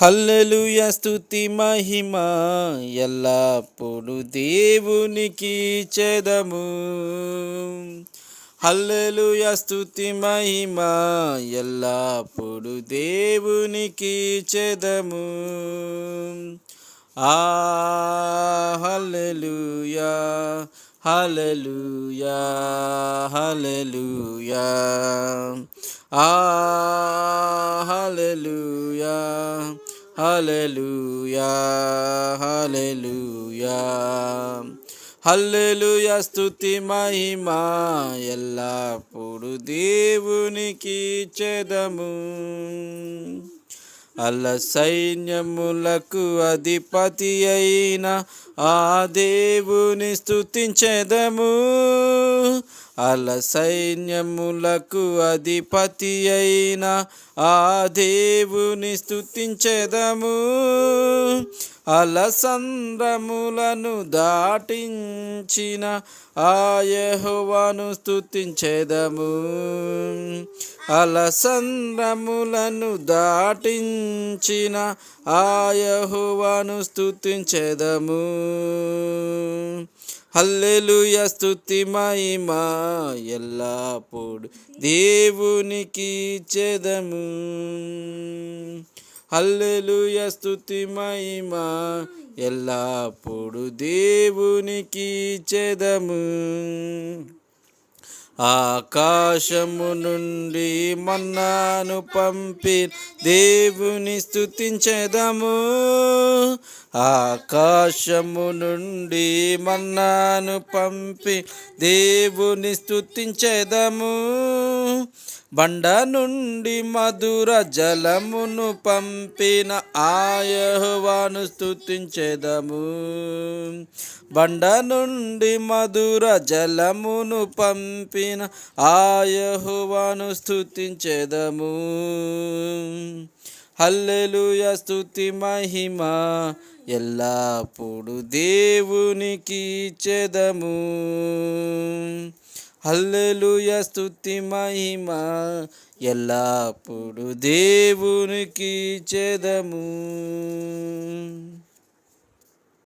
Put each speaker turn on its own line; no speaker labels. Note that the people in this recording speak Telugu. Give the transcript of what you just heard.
హల్లెలూయా స్తుతి మహిమ ఎల్లప్పుడు దేవునికి చెదము. హల్లెలూయా స్తుతి మహిమ ఎల్లప్పుడు దేవునికి చెదము. హల్లెలూయా హల్లెలూయా హల్లెలూయా హల్లెలూయా హల్లెలూయా హల్లెలూయా హల్లెలూయా స్తుతి మహిమ ఎల్లప్పుడు దేవునికి చెదము. సైన్యములకు అధిపతి అయిన ఆ దేవుని స్తుతించెదము. సైన్యములకు అధిపతి అయిన ఆ దేవుని స్తుతించెదము. సంద్రములను దాటించిన ఆ యెహోవాను స్తుతించెదము. సంద్రములను దాటించిన ఆ యెహోవాను స్తుతించెదము. హల్లెలూయా స్తుతి మహిమ ఎల్లప్పుడు దేవునికి చెదము. హల్లెలూయా స్తుతి మహిమ ఎల్లప్పుడు దేవునికి చెదము. ఆకాశము నుండి మన్నాను పంపి దేవుని స్తుతించెదము. ఆకాశము నుండి మన్నాను పంపి దేవుని స్తుతించెదము. బండ నుండి మధుర జలమును పంపిన ఆ యెహోవాను స్తుతించెదము. బండ నుండి మధుర జలమును పంపిన ఆ యెహోవాను స్తుతించెదము. హల్లెలూయా స్తుతి మహిమ ఎల్లప్పుడు దేవునికి చెదము. హల్లెలూయా స్తుతి మహిమ ఎల్లప్పుడు దేవునికి చెదము.